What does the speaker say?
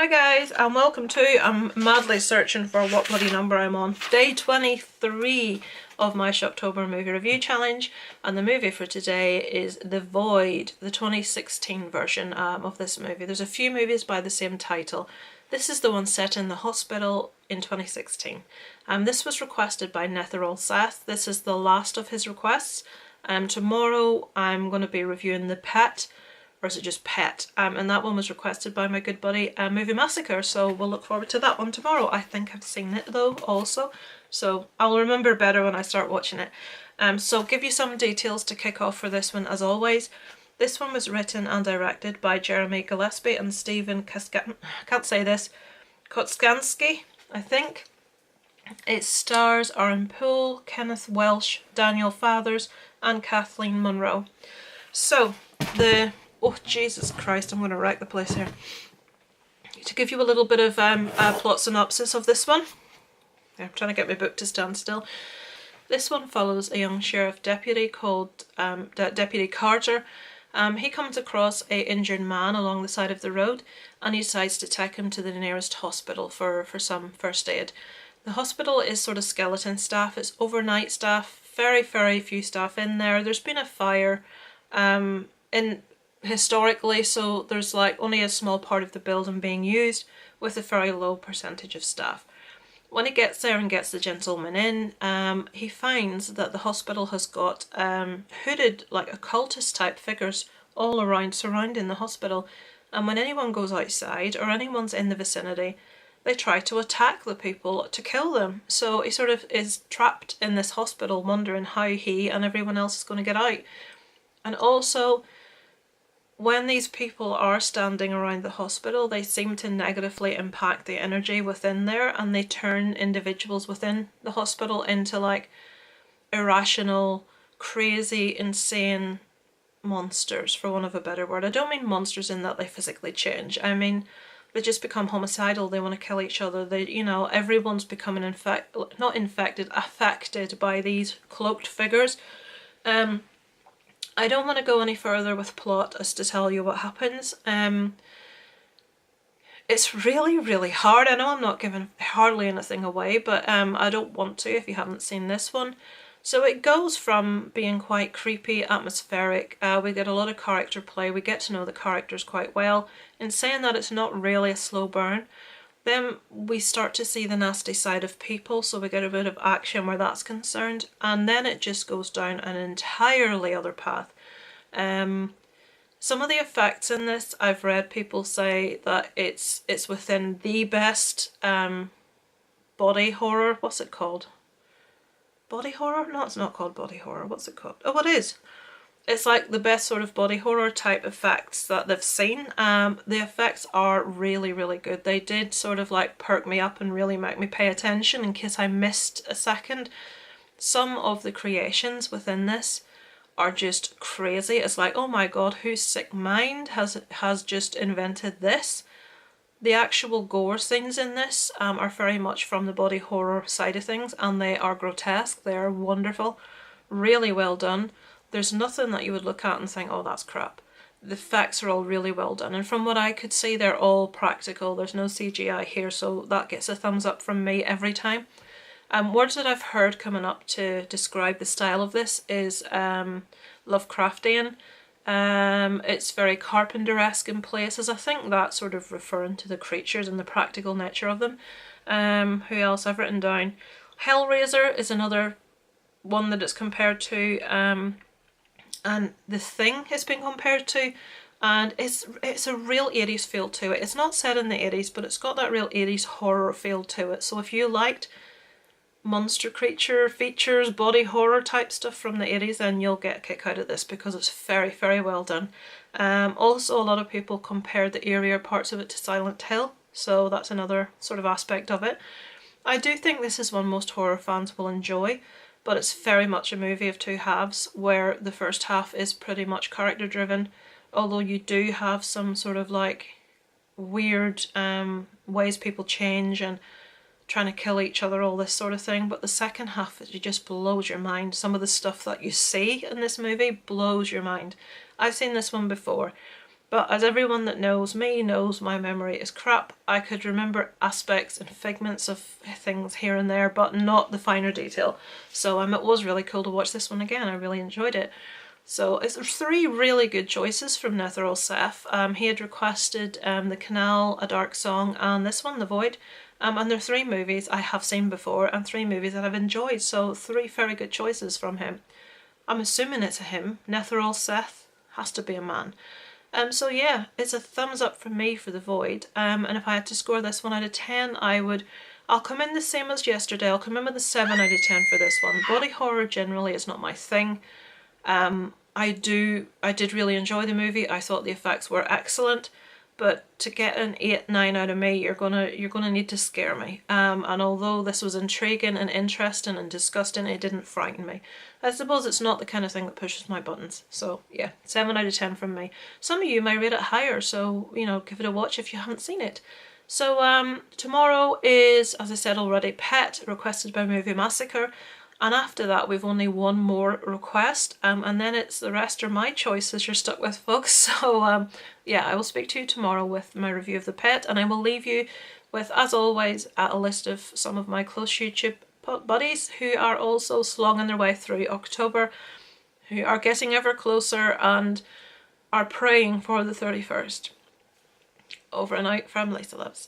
Hi guys and welcome to, I'm madly searching for what bloody number I'm on, day 23 of my Shocktober movie review challenge, and the movie for today is The Void, the 2016 version of this movie. There's a few movies by the same title. This is the one set in the hospital in 2016. This was requested by Netharol Seth. This is the last of his requests. Tomorrow I'm going to be reviewing The Pet, or is it just Pet? And that one was requested by my good buddy Movie Massacre, so we'll look forward to that one tomorrow. I think I've seen it though also, so I'll remember better when I start watching it. So give you some details to kick off for this one as always. This one was written and directed by Jeremy Gillespie and Stephen Kotskansky, I think. Its stars Aaron Poole, Kenneth Welsh, Daniel Fathers and Kathleen Munro. So oh Jesus Christ, I'm going to wreck the place here. To give you a little bit of a plot synopsis of this one. I'm trying to get my book to stand still. This one follows a young sheriff deputy called Deputy Carter. He comes across an injured man along the side of the road and he decides to take him to the nearest hospital for some first aid. The hospital is sort of skeleton staff. It's overnight staff, very few staff in there. There's been a fire historically, so there's like only a small part of the building being used with a very low percentage of staff. When he gets there and gets the gentleman in, he finds that the hospital has got hooded, like occultist type figures all around surrounding the hospital, and when anyone goes outside or anyone's in the vicinity, they try to attack the people to kill them. So he sort of is trapped in this hospital wondering how he and everyone else is going to get out. And also, when these people are standing around the hospital, they seem to negatively impact the energy within there, and they turn individuals within the hospital into like irrational, crazy, insane monsters, for want of a better word. I don't mean monsters in that they physically change. I mean they just become homicidal. They want to kill each other. They, you know, everyone's becoming affected by these cloaked figures. I don't want to go any further with plot as to tell you what happens. It's really hard. I know I'm not giving hardly anything away, but I don't want to if you haven't seen this one. So it goes from being quite creepy, atmospheric, we get a lot of character play, we get to know the characters quite well. In saying that, it's not really a slow burn. Then we start to see the nasty side of people, so we get a bit of action where that's concerned, and then it just goes down an entirely other path. Some of the effects in this, I've read people say that it's within the best body horror. What's it called? Body horror? No, it's not called body horror. What's it called? Oh, it is. It's like the best sort of body horror type effects that they've seen. The effects are really good. They did sort of like perk me up and really make me pay attention in case I missed a second. Some of the creations within this are just crazy. It's like, oh my god, whose sick mind has just invented this? The actual gore scenes in this are very much from the body horror side of things, and they are grotesque. They are wonderful, really well done. There's nothing that you would look at and think, oh, that's crap. The effects are all really well done, and from what I could see, they're all practical. There's no CGI here, so that gets a thumbs up from me every time. Words that I've heard coming up to describe the style of this is Lovecraftian. It's very Carpenter-esque in places. I think that's sort of referring to the creatures and the practical nature of them. Who else I've written down? Hellraiser is another one that it's compared to. And The Thing has been compared to, and it's a real 80s feel to it. It's not set in the 80s, but it's got that real 80s horror feel to it. So if you liked monster creature features, body horror type stuff from the 80s, then you'll get a kick out of this because it's very well done. Also, a lot of people compared the eerier parts of it to Silent Hill, so that's another sort of aspect of it. I do think this is one most horror fans will enjoy, but it's very much a movie of two halves, where the first half is pretty much character driven, although you do have some sort of like weird ways people change and trying to kill each other, all this sort of thing. But the second half, it just blows your mind. Some of the stuff that you see in this movie blows your mind. I've seen this one before, But as everyone that knows me knows, my memory is crap. I could remember aspects and figments of things here and there, but not the finer detail. So it was really cool to watch this one again. I really enjoyed it. So it's 3 really good choices from Netharol Seth. He had requested The Canal, A Dark Song, and this one, The Void. And they're 3 movies I have seen before and 3 movies that I've enjoyed. So 3 very good choices from him. I'm assuming it's a him. Netharol Seth has to be a man. So yeah, it's a thumbs up from me for The Void. And if I had to score this one out of 10, I'll come in the same as yesterday. I'll come in with a 7 out of 10 for this one. Body horror generally is not my thing. I did really enjoy the movie. I thought the effects were excellent, but to get an 8, 9 out of me, you're gonna need to scare me. And although this was intriguing and interesting and disgusting, it didn't frighten me. I suppose it's not the kind of thing that pushes my buttons. So yeah, 7 out of 10 from me. Some of you may rate it higher, so you know, give it a watch if you haven't seen it. So tomorrow is, as I said already, Pet, requested by Movie Massacre. And after that, we've only one more request, and then it's the rest are my choices you're stuck with, folks. So yeah, I will speak to you tomorrow with my review of The Pet, and I will leave you with, as always, a list of some of my close YouTube buddies who are also slogging their way through October, who are getting ever closer and are praying for the 31st. Over and out from Lisa Loves.